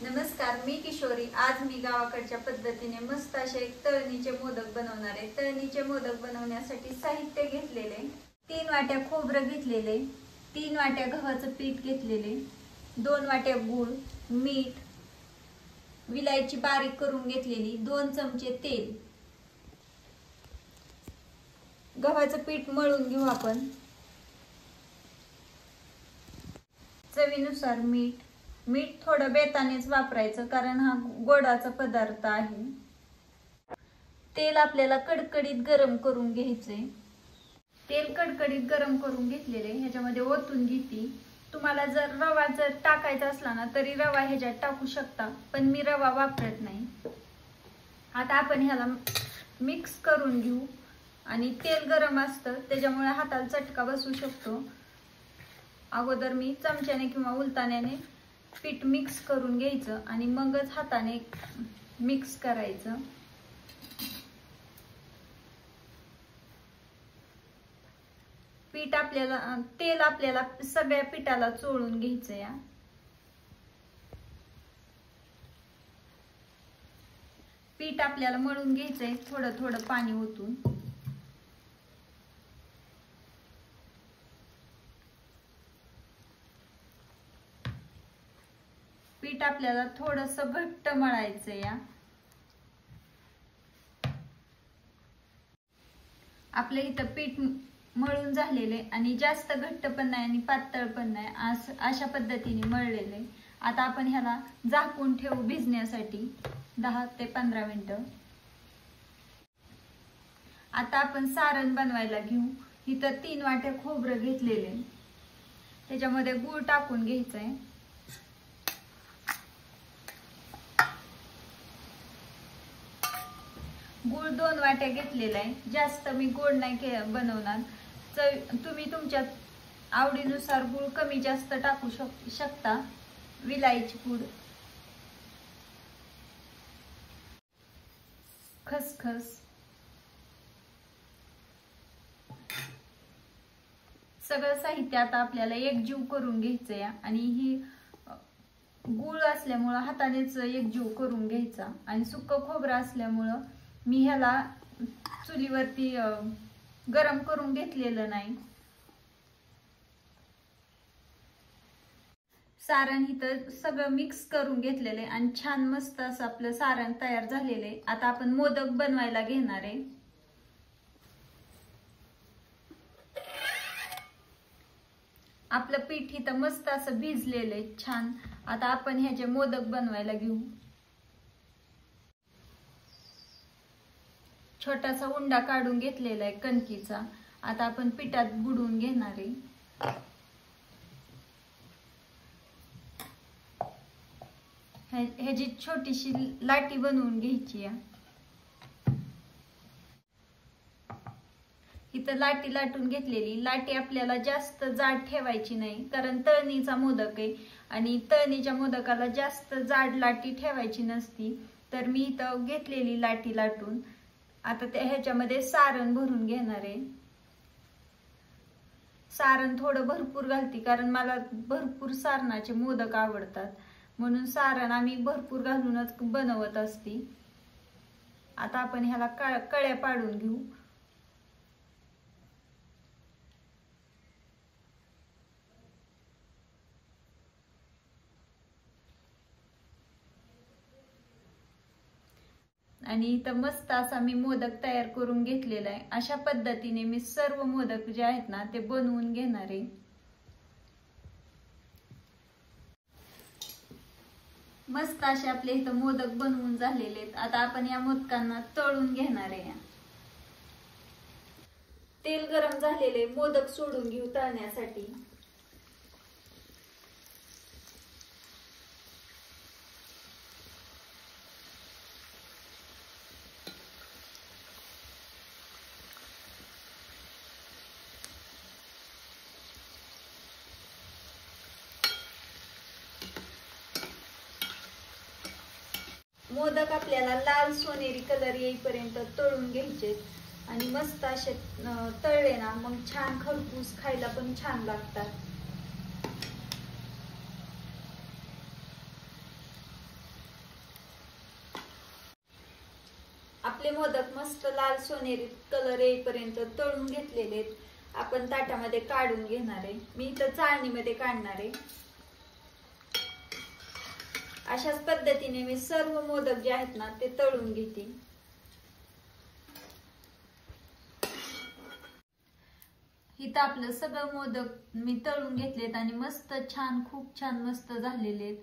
नमस्कार, मी किशोरी। आज मी गावाकडच्या पद्धतीने मस्त असे तळणीचे मोदक बनवणार आहे। तळणीचे मोदक बनवण्यासाठी साहित्य घेतलेले 3 वाट्या खोबरं घेतलेले, 3 वाट्या गव्हाचं पीठ घेतलेले, 2 वाट्या गूळ, मीठ, विलायची बारीक करून घेतलेली, 2 चमचे तेल। गव्हाचं पीठ मळून घेऊ आपण। चवीनुसार मीठ। मीठ थोडं बेतानेच वापरायचं कारण हा गोडाचा पदार्थ आहे। तेल आपल्याला कडकडीत गरम करून घ्यायचे। तेल कडकडीत गरम करून घेतलेले ह्याच्यामध्ये ओतून घेते। तुम्हाला जर रवा टाकायचा असला ना तरी रवा ह्याच्यात टाकू शकता, पण मी रवा वापरत नाही। आता आपण ह्याला मिक्स करून घेऊ आणि तेल गरम असतं त्याच्यामुळे हाताला चटका बसू शकतो। अगोदर मी चमच्याने किंवा उलताण्याने पीठ मिक्स करून घ्यायचं आणि मगच हाताने मिक्स करायचं। तेल आपल्याला सगळ्या पिठाला चोळून घ्यायचं या। पीठ आपल्याला मळून घ्यायचंय थोडं थोडं पाणी ओतून। पीठ आपल्याला थोडंसं घट्ट मळायचं या। आपल्या इथं पीठ मळून झालेले आणि जास्त घट्ट पण नाही आणि पातळ पण नाही, अशा पद्धतीने मळलेले। आता आपण ह्याला झाकून ठेवू भिजण्यासाठी 10 ते 15 मिनिटं। आता आपण सारण बनवायला घेऊ। इथं 3 वाट्या खोबरं घेतलेले, त्याच्यामध्ये गूळ टाकून घ्यायचंय। गूळ 2 वाट्या घेतलेला आहे। जास्त मी गोड नाही बनवणार, तुम्ही तुमच्या आवडीनुसार गूळ कमी जास्त टाकू शकता। विलायची पूड, खसखस, सगळं साहित्य आता आपल्याला एकजीव करून घ्यायचंय आणि ही गूळ असल्यामुळं हातानेच एकजीव करून घ्यायचा आणि सुक्क खोबरं असल्यामुळं मी ह्याला चुलीवरती गरम करून घेतलेलं नाही। सारण इथं सगळं मिक्स करून घेतलेले आणि छान मस्त असं आपलं सारण तयार झालेले। आता आपण मोदक बनवायला घेणार आहे। आपलं पीठ इथं मस्त असं भिजलेले छान। आता आपण ह्याचे मोदक बनवायला घेऊ। छोटासा उंडा काढून घेतलेला आहे कणकीचा। आता आपण पिठात बुडवून घेणार आहे। ह्याची छोटीशी लाटी बनवून घ्यायची आहे। इथं लाटी लाटून घेतलेली। लाटी आपल्याला जास्त जाड ठेवायची नाही कारण तळणीचा मोदक आहे आणि तळणीच्या मोदकाला जास्त जाड लाटी ठेवायची नसती, तर मी इथं घेतलेली लाटी लाटून। आता ह्याच्यामध्ये सारण भरून घेणार आहे। सारण थोडं भरपूर घालते कारण मला भरपूर सारणाचे मोदक आवडतात, म्हणून सारण आम्ही भरपूर घालूनच बनवत असते। आता आपण ह्याला कळ्या पाडून घेऊ। आणि इथं मस्त असा मी मोदक तयार करून घेतलेला आहे। अशा पद्धतीने मी सर्व मोदक जे आहेत ना ते बनवून घेणार आहे। मस्त असे आपले इथं मोदक बनवून झालेले आहेत। आता आपण या मोदकांना तळून घेणार आहे। तेल गरम झालेले, मोदक सोडून घेऊ तळण्यासाठी। मोदक आपल्याला लाल सोनेरी कलर येईपर्यंत तळून घ्यायचे आणि मस्त असे तळले ना मग छान खरपूस खायला पण छान लागतात। आपले मोदक मस्त लाल सोनेरी कलर येईपर्यंत तळून घेतलेले आहेत. आपण ताटामध्ये काढून घेणार आहे. मी इथं चाळणीमध्ये काढणार आहे. अशाच पद्धतीने मी सर्व मोदक जे आहेत ना ते तळून घेते. इथं आपलं सगळं मोदक मी तळून घेतलेत आणि मस्त छान, खूप छान मस्त झालेले आहेत.